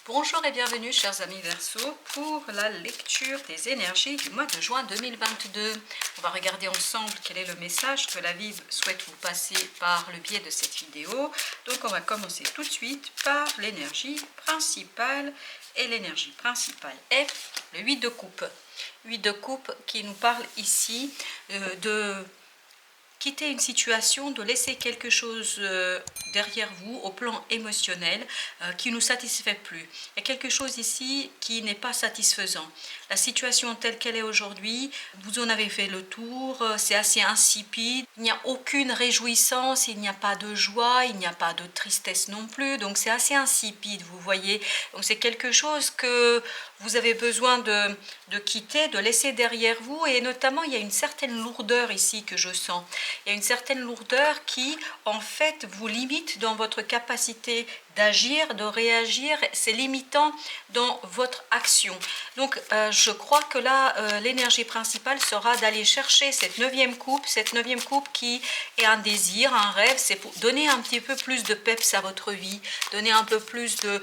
Bonjour et bienvenue chers amis Verseau pour la lecture des énergies du mois de juin 2022. On va regarder ensemble quel est le message que la vie souhaite vous passer par le biais de cette vidéo. Donc on va commencer tout de suite par l'énergie principale. Et l'énergie principale est le 8 de coupe. 8 de coupe qui nous parle ici de quitter une situation, de laisser quelque chose derrière vous au plan émotionnel qui ne nous satisfait plus. Il y a quelque chose ici qui n'est pas satisfaisant. La situation telle qu'elle est aujourd'hui, vous en avez fait le tour, c'est assez insipide, il n'y a aucune réjouissance, il n'y a pas de joie, il n'y a pas de tristesse non plus, donc c'est assez insipide, vous voyez. Donc c'est quelque chose que vous avez besoin de quitter, de laisser derrière vous, et notamment il y a une certaine lourdeur ici que je sens. Il y a une certaine lourdeur qui en fait vous limite dans votre capacité d'agir, de réagir, c'est limitant dans votre action. Donc je crois que là l'énergie principale sera d'aller chercher cette neuvième coupe qui est un désir, un rêve, c'est pour donner un petit peu plus de peps à votre vie, donner un peu plus de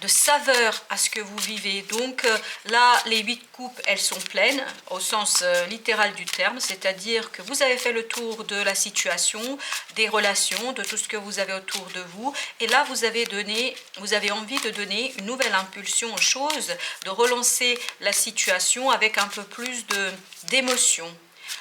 saveur à ce que vous vivez. Donc là les 8 coupes elles sont pleines au sens littéral du terme, c'est-à-dire que vous avez fait le tour de la situation, des relations, de tout ce que vous avez autour de vous, et là vous avez envie de donner une nouvelle impulsion aux choses, de relancer la situation avec un peu plus d'émotion.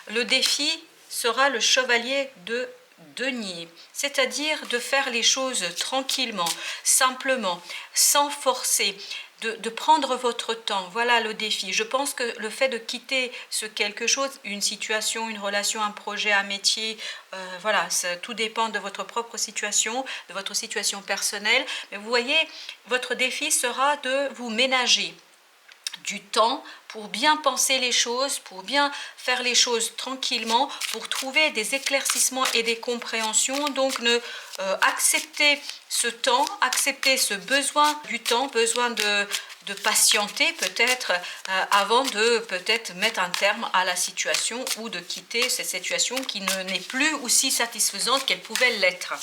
Le défi sera le chevalier de denier, c'est-à-dire de faire les choses tranquillement, simplement, sans forcer, de prendre votre temps. Voilà le défi. Je pense que le fait de quitter ce quelque chose, une situation, une relation, un projet, un métier, voilà, tout dépend de votre propre situation, de votre situation personnelle. Mais vous voyez, votre défi sera de vous ménager du temps pour bien penser les choses, pour bien faire les choses tranquillement, pour trouver des éclaircissements et des compréhensions. Donc accepter ce temps, accepter ce besoin du temps, besoin de patienter peut-être avant de peut-être mettre un terme à la situation ou de quitter cette situation qui n'est plus aussi satisfaisante qu'elle pouvait l'être.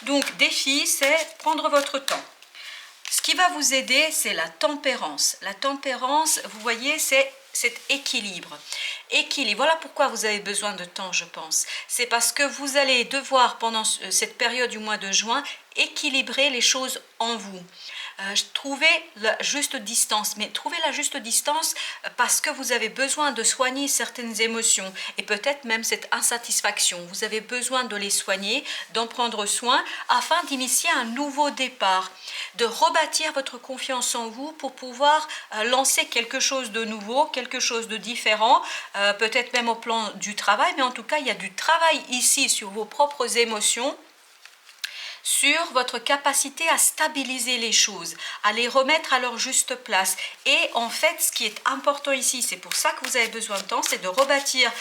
Donc défi, c'est prendre votre temps. Ce qui va vous aider, c'est la tempérance. La tempérance, vous voyez, c'est cet équilibre. Voilà pourquoi vous avez besoin de temps, je pense. C'est parce que vous allez devoir, pendant cette période du mois de juin, équilibrer les choses en vous. Trouver la juste distance, mais trouver la juste distance parce que vous avez besoin de soigner certaines émotions et peut-être même cette insatisfaction. Vous avez besoin de les soigner, d'en prendre soin afin d'initier un nouveau départ, de rebâtir votre confiance en vous pour pouvoir lancer quelque chose de nouveau, quelque chose de différent, peut-être même au plan du travail, mais en tout cas il y a du travail ici sur vos propres émotions, sur votre capacité à stabiliser les choses, à les remettre à leur juste place. Et en fait, ce qui est important ici, c'est pour ça que vous avez besoin de temps, c'est de rebâtir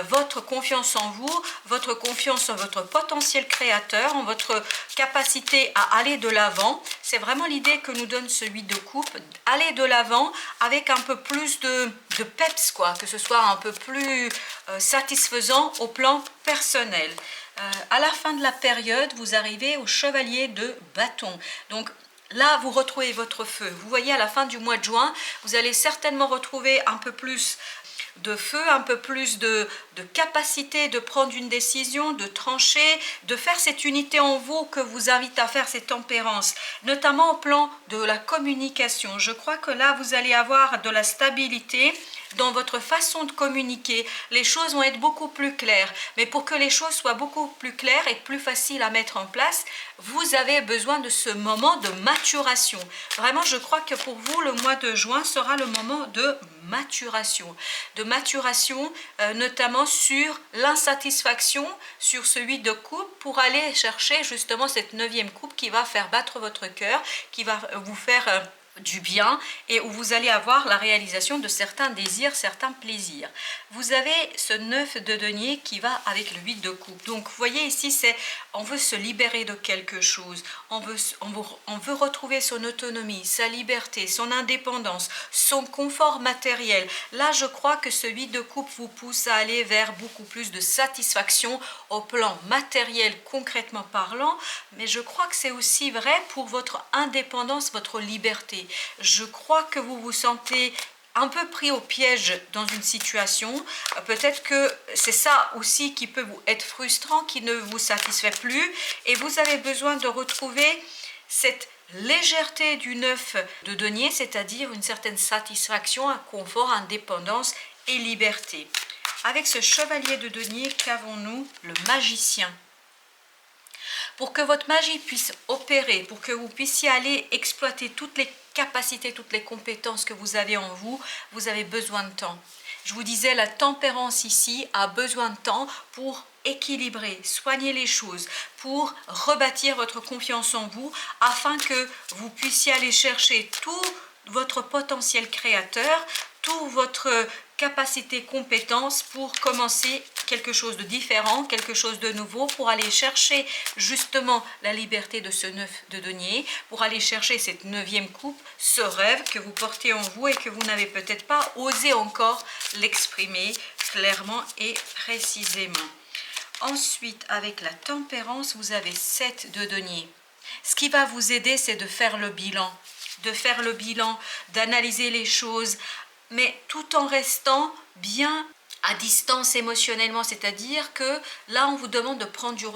votre confiance en vous, votre confiance en votre potentiel créateur, en votre capacité à aller de l'avant. C'est vraiment l'idée que nous donne ce 8 de coupe, aller de l'avant avec un peu plus de peps, quoi, que ce soit un peu plus satisfaisant au plan personnel. À la fin de la période, vous arrivez au chevalier de bâton. Donc là, vous retrouvez votre feu. Vous voyez, à la fin du mois de juin, vous allez certainement retrouver un peu plus de feu, un peu plus de capacité de prendre une décision, de trancher, de faire cette unité en vous que vous invite à faire cette tempérance, notamment au plan de la communication. Je crois que là, vous allez avoir de la stabilité dans votre façon de communiquer. Les choses vont être beaucoup plus claires, mais pour que les choses soient beaucoup plus claires et plus faciles à mettre en place, vous avez besoin de ce moment de maturation. Vraiment, je crois que pour vous, le mois de juin sera le moment de maturation, notamment sur l'insatisfaction, sur ce 8 de coupe, pour aller chercher justement cette 9e coupe qui va faire battre votre cœur, qui va vous faire du bien et où vous allez avoir la réalisation de certains désirs, certains plaisirs. Vous avez ce 9 de denier qui va avec le 8 de coupe. Donc vous voyez ici, c'est on veut se libérer de quelque chose, on veut retrouver son autonomie, sa liberté, son indépendance, son confort matériel. Là, je crois que ce 8 de coupe vous pousse à aller vers beaucoup plus de satisfaction au plan matériel, concrètement parlant, mais je crois que c'est aussi vrai pour votre indépendance, votre liberté. Je crois que vous vous sentez un peu pris au piège dans une situation. Peut-être que c'est ça aussi qui peut vous être frustrant, qui ne vous satisfait plus. Et vous avez besoin de retrouver cette légèreté du 9 de denier, c'est-à-dire une certaine satisfaction, un confort, indépendance et liberté. Avec ce chevalier de denier, qu'avons-nous? Le magicien. Pour que votre magie puisse opérer, pour que vous puissiez aller exploiter toutes les capacités, toutes les compétences que vous avez en vous, vous avez besoin de temps. Je vous disais, la tempérance ici a besoin de temps pour équilibrer, soigner les choses, pour rebâtir votre confiance en vous, afin que vous puissiez aller chercher tout votre potentiel créateur, toute votre capacité, compétence pour commencer quelque chose de différent, quelque chose de nouveau, pour aller chercher justement la liberté de ce 9 de denier, pour aller chercher cette 9e coupe, ce rêve que vous portez en vous et que vous n'avez peut-être pas osé encore l'exprimer clairement et précisément. Ensuite, avec la tempérance, vous avez 7 de denier. Ce qui va vous aider, c'est de faire le bilan, d'analyser les choses, mais tout en restant bien à distance émotionnellement, c'est-à-dire que là on vous demande de prendre du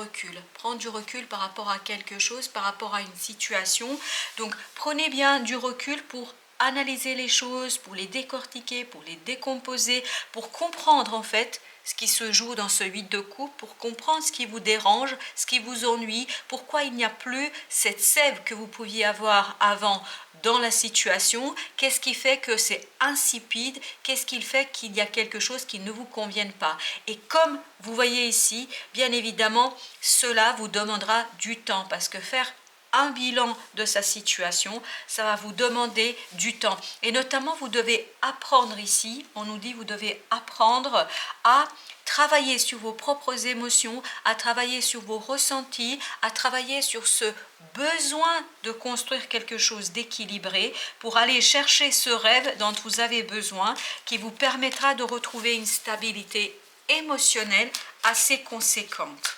recul par rapport à quelque chose, par rapport à une situation. Donc prenez bien du recul pour analyser les choses, pour les décortiquer, pour les décomposer, pour comprendre en fait ce qui se joue dans ce 8 de coupe, pour comprendre ce qui vous dérange, ce qui vous ennuie, pourquoi il n'y a plus cette sève que vous pouviez avoir avant dans la situation, qu'est-ce qui fait que c'est insipide, qu'est-ce qui fait qu'il y a quelque chose qui ne vous convienne pas. Et comme vous voyez ici, bien évidemment, cela vous demandera du temps, parce que faire un bilan de sa situation, ça va vous demander du temps. Et notamment, vous devez apprendre ici, on nous dit vous devez apprendre à travailler sur vos propres émotions, à travailler sur vos ressentis, à travailler sur ce besoin de construire quelque chose d'équilibré pour aller chercher ce rêve dont vous avez besoin, qui vous permettra de retrouver une stabilité émotionnelle assez conséquente.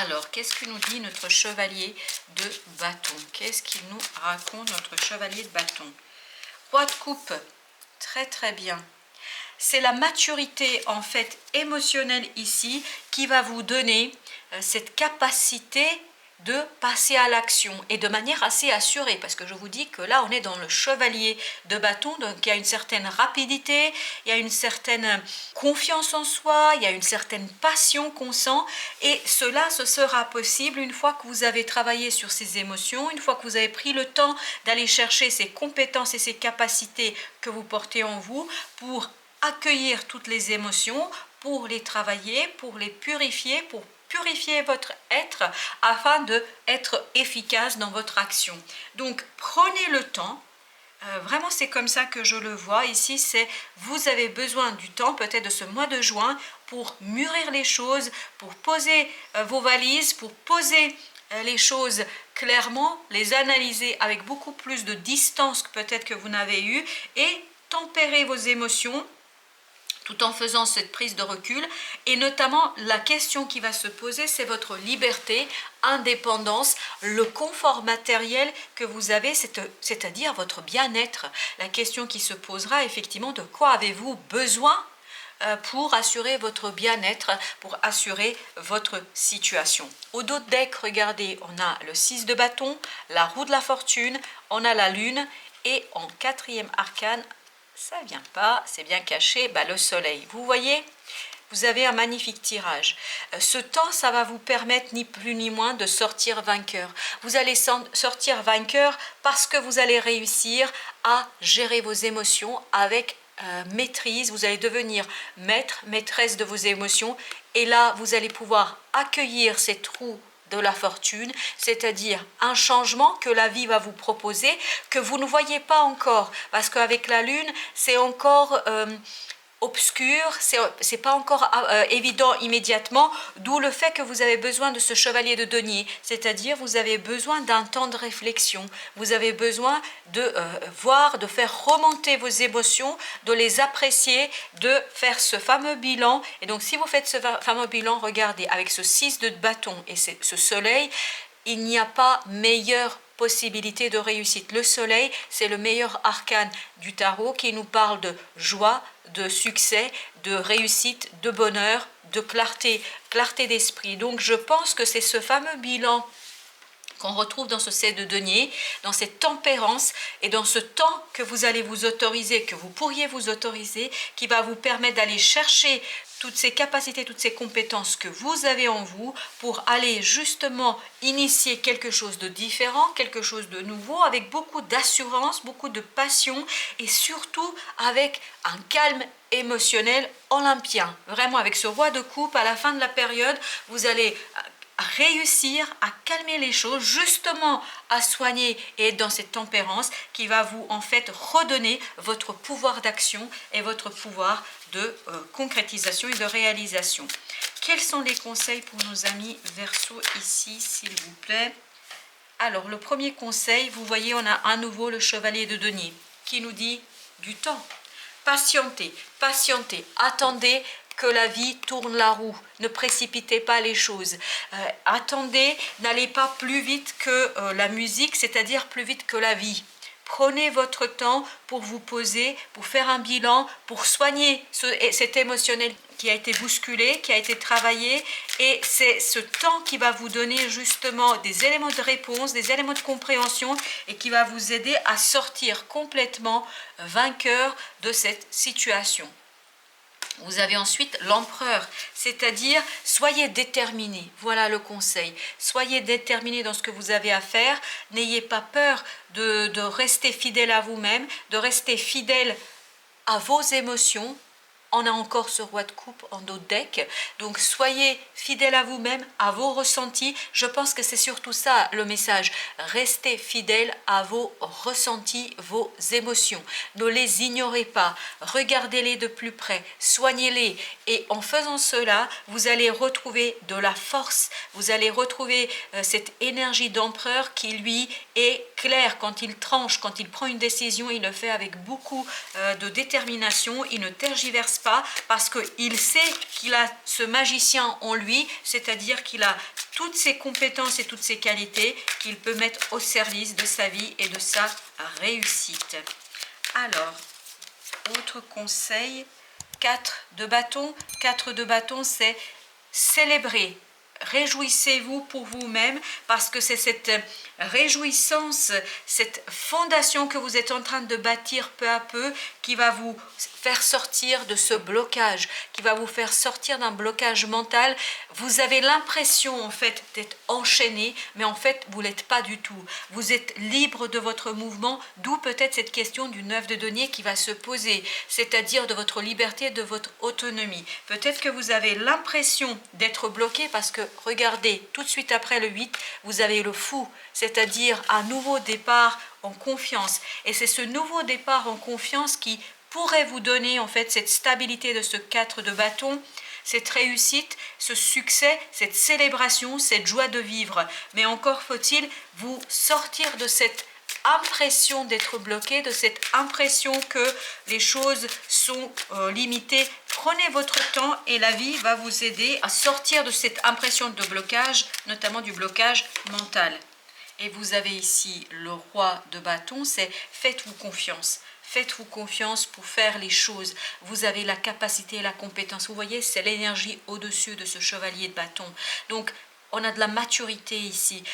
Alors, qu'est-ce que nous dit notre chevalier de bâton? Qu'est-ce qu'il nous raconte, notre chevalier de bâton? Roi de coupe, très très bien. C'est la maturité en fait émotionnelle ici qui va vous donner cette capacité de passer à l'action et de manière assez assurée, parce que je vous dis que là on est dans le chevalier de bâton, donc il y a une certaine rapidité, il y a une certaine confiance en soi, il y a une certaine passion qu'on sent, et cela ce sera possible une fois que vous avez travaillé sur ces émotions, une fois que vous avez pris le temps d'aller chercher ces compétences et ces capacités que vous portez en vous pour accueillir toutes les émotions, pour les travailler, pour les purifier, pour purifier votre être afin d'être efficace dans votre action. Donc prenez le temps, vraiment c'est comme ça que je le vois ici, c'est vous avez besoin du temps peut-être de ce mois de juin pour mûrir les choses, pour poser vos valises, pour poser les choses clairement, les analyser avec beaucoup plus de distance que peut-être que vous n'avez eu et tempérer vos émotions tout en faisant cette prise de recul. Et notamment, la question qui va se poser, c'est votre liberté, indépendance, le confort matériel que vous avez, c'est-à-dire votre bien-être. La question qui se posera, effectivement, de quoi avez-vous besoin pour assurer votre bien-être, pour assurer votre situation. Au dos de deck, regardez, on a le 6 de bâton, la roue de la fortune, on a la lune, et en 4e arcane, ça ne vient pas, c'est bien caché, le soleil. Vous voyez, vous avez un magnifique tirage. Ce temps, ça va vous permettre ni plus ni moins de sortir vainqueur. Vous allez sortir vainqueur parce que vous allez réussir à gérer vos émotions avec maîtrise. Vous allez devenir maître, maîtresse de vos émotions. Et là, vous allez pouvoir accueillir cette roue de la fortune, c'est-à-dire un changement que la vie va vous proposer, que vous ne voyez pas encore, parce qu'avec la lune, c'est encore obscur, c'est pas encore évident immédiatement, d'où le fait que vous avez besoin de ce chevalier de denier, c'est-à-dire vous avez besoin d'un temps de réflexion, vous avez besoin de voir, de faire remonter vos émotions, de les apprécier, de faire ce fameux bilan. Et donc si vous faites ce fameux bilan, regardez, avec ce 6 de bâton et ce soleil, il n'y a pas meilleure possibilité de réussite. Le soleil, c'est le meilleur arcane du tarot qui nous parle de joie, de succès, de réussite, de bonheur, de clarté, clarté d'esprit. Donc je pense que c'est ce fameux bilan qu'on retrouve dans ce 7 de denier, dans cette tempérance et dans ce temps que vous allez vous autoriser, que vous pourriez vous autoriser, qui va vous permettre d'aller chercher toutes ces capacités, toutes ces compétences que vous avez en vous pour aller justement initier quelque chose de différent, quelque chose de nouveau, avec beaucoup d'assurance, beaucoup de passion et surtout avec un calme émotionnel olympien. Vraiment, avec ce roi de coupe, à la fin de la période, vous allez réussir à calmer les choses, justement à soigner et être dans cette tempérance qui va vous en fait redonner votre pouvoir d'action et votre pouvoir de concrétisation et de réalisation. Quels sont les conseils pour nos amis Verseau ici, s'il vous plaît? Alors le premier conseil, vous voyez, on a à nouveau le chevalier de denier qui nous dit du temps. Patientez, patientez, attendez que la vie tourne la roue, ne précipitez pas les choses, attendez, n'allez pas plus vite que la musique, c'est-à-dire plus vite que la vie. Prenez votre temps pour vous poser, pour faire un bilan, pour soigner cet émotionnel qui a été bousculé, qui a été travaillé, et c'est ce temps qui va vous donner justement des éléments de réponse, des éléments de compréhension et qui va vous aider à sortir complètement vainqueur de cette situation. Vous avez ensuite l'empereur, c'est-à-dire soyez déterminé. Voilà le conseil. Soyez déterminé dans ce que vous avez à faire. N'ayez pas peur de rester fidèle à vous-même, de rester fidèle à vos émotions. On a encore ce roi de coupe en dos de deck. Donc soyez fidèle à vous-même, à vos ressentis. Je pense que c'est surtout ça le message. Restez fidèle à vos ressentis, vos émotions. Ne les ignorez pas. Regardez-les de plus près. Soignez-les. Et en faisant cela, vous allez retrouver de la force. Vous allez retrouver cette énergie d'empereur qui, lui, est clair quand il tranche, quand il prend une décision. Il le fait avec beaucoup de détermination. Il ne tergiverse pas parce qu'il sait qu'il a ce magicien en lui, c'est-à-dire qu'il a toutes ses compétences et toutes ses qualités qu'il peut mettre au service de sa vie et de sa réussite. Alors, autre conseil, 4 de bâton. 4 de bâton, c'est célébrer. Réjouissez-vous pour vous-même parce que c'est cette réjouissance, cette fondation que vous êtes en train de bâtir peu à peu qui va vous faire sortir de ce blocage, qui va vous faire sortir d'un blocage mental. Vous avez l'impression en fait d'être enchaîné, mais en fait vous l'êtes pas du tout. Vous êtes libre de votre mouvement, d'où peut-être cette question du 9 de denier qui va se poser, c'est-à-dire de votre liberté, de votre autonomie. Peut-être que vous avez l'impression d'être bloqué parce que regardez, tout de suite après le 8, vous avez le fou, c'est-à-dire un nouveau départ en confiance. Et c'est ce nouveau départ en confiance qui pourrait vous donner en fait cette stabilité de ce 4 de bâton, cette réussite, ce succès, cette célébration, cette joie de vivre. Mais encore faut-il vous sortir de cette impression d'être bloqué, de cette impression que les choses sont limitées. Prenez votre temps et la vie va vous aider à sortir de cette impression de blocage, notamment du blocage mental. Et vous avez ici le roi de bâton, c'est faites-vous confiance. Faites-vous confiance pour faire les choses. Vous avez la capacité et la compétence. Vous voyez, c'est l'énergie au-dessus de ce chevalier de bâton. Donc, on a de la maturité ici.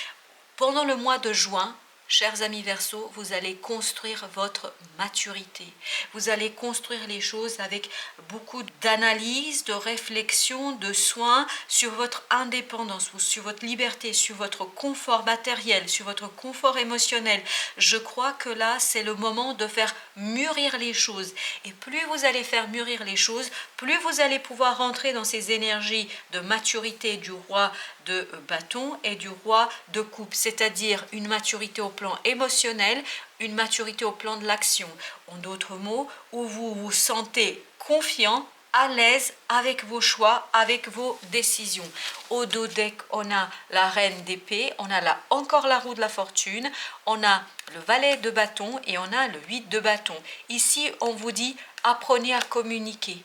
Pendant le mois de juin, chers amis Verseau, vous allez construire votre maturité. Vous allez construire les choses avec beaucoup d'analyse, de réflexion, de soins sur votre indépendance, sur votre liberté, sur votre confort matériel, sur votre confort émotionnel. Je crois que là, c'est le moment de faire mûrir les choses. Et plus vous allez faire mûrir les choses, plus vous allez pouvoir rentrer dans ces énergies de maturité du roi de bâton et du roi de coupe, c'est-à-dire une maturité au plan émotionnel, une maturité au plan de l'action. En d'autres mots, où vous vous sentez confiant, à l'aise avec vos choix, avec vos décisions. Au dos deck, on a la reine d'épée, on a là encore la roue de la fortune, on a le valet de bâton et on a le 8 de bâton. Ici, on vous dit apprenez à communiquer.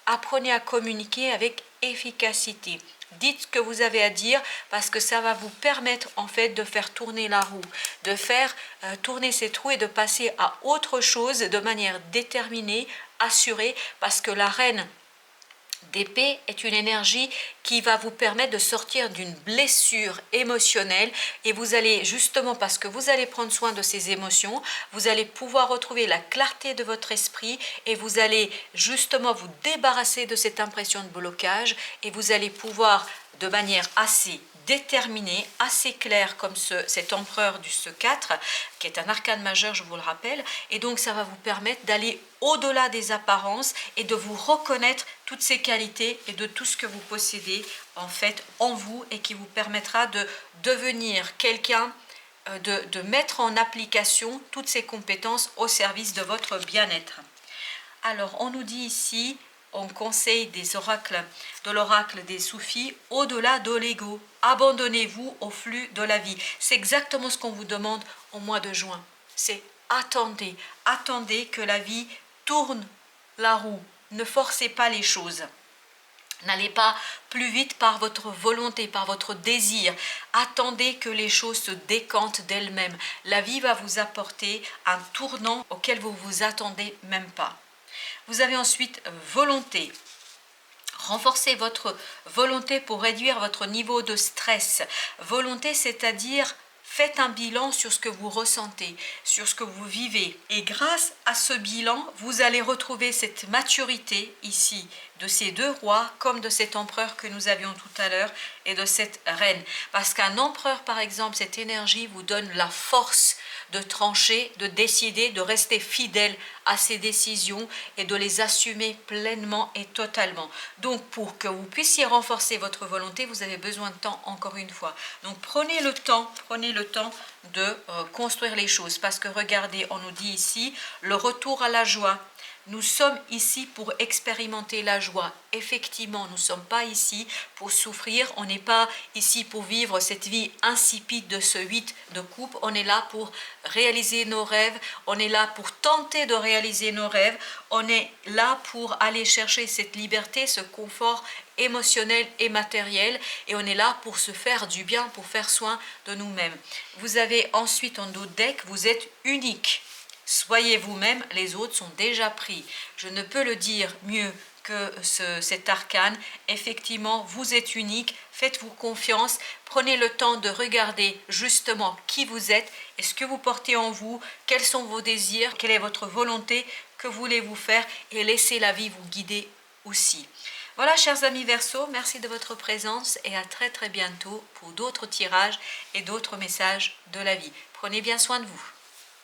Apprenez à communiquer avec efficacité. Dites ce que vous avez à dire parce que ça va vous permettre en fait de faire tourner la roue, de faire tourner cette roue et de passer à autre chose de manière déterminée, assurée, parce que la reine d'épée est une énergie qui va vous permettre de sortir d'une blessure émotionnelle et vous allez justement, parce que vous allez prendre soin de ces émotions, vous allez pouvoir retrouver la clarté de votre esprit et vous allez justement vous débarrasser de cette impression de blocage et vous allez pouvoir de manière assez déterminé, assez clair comme cet empereur du ce4, qui est un arcane majeur, je vous le rappelle, et donc ça va vous permettre d'aller au-delà des apparences et de vous reconnaître toutes ces qualités et de tout ce que vous possédez en fait en vous et qui vous permettra de devenir quelqu'un, de mettre en application toutes ces compétences au service de votre bien-être. Alors, on nous dit ici, on conseille des oracles, de l'oracle des soufis, au-delà de l'ego. Abandonnez-vous au flux de la vie. C'est exactement ce qu'on vous demande au mois de juin. C'est attendez, attendez que la vie tourne la roue. Ne forcez pas les choses. N'allez pas plus vite par votre volonté, par votre désir. Attendez que les choses se décantent d'elles-mêmes. La vie va vous apporter un tournant auquel vous ne vous attendez même pas. Vous avez ensuite volonté. Renforcez votre volonté pour réduire votre niveau de stress. Volonté, c'est-à-dire faites un bilan sur ce que vous ressentez, sur ce que vous vivez. Et grâce à ce bilan, vous allez retrouver cette maturité ici de ces deux rois comme de cet empereur que nous avions tout à l'heure et de cette reine. Parce qu'un empereur, par exemple, cette énergie vous donne la force de trancher, de décider, de rester fidèle à ses décisions et de les assumer pleinement et totalement. Donc, pour que vous puissiez renforcer votre volonté, vous avez besoin de temps, encore une fois. Donc, prenez le temps de construire les choses. Parce que regardez, on nous dit ici, le retour à la joie. Nous sommes ici pour expérimenter la joie. Effectivement, nous ne sommes pas ici pour souffrir. On n'est pas ici pour vivre cette vie insipide de ce 8 de coupe. On est là pour réaliser nos rêves. On est là pour tenter de réaliser nos rêves. On est là pour aller chercher cette liberté, ce confort émotionnel et matériel. Et on est là pour se faire du bien, pour faire soin de nous-mêmes. Vous avez ensuite en dos de deck, vous êtes unique. Soyez vous-même, les autres sont déjà pris. Je ne peux le dire mieux que cet arcane. Effectivement, vous êtes unique, faites-vous confiance, prenez le temps de regarder justement qui vous êtes et ce que vous portez en vous, quels sont vos désirs, quelle est votre volonté, que voulez-vous faire et laissez la vie vous guider aussi. Voilà, chers amis Verseau, merci de votre présence et à très bientôt pour d'autres tirages et d'autres messages de la vie. Prenez bien soin de vous.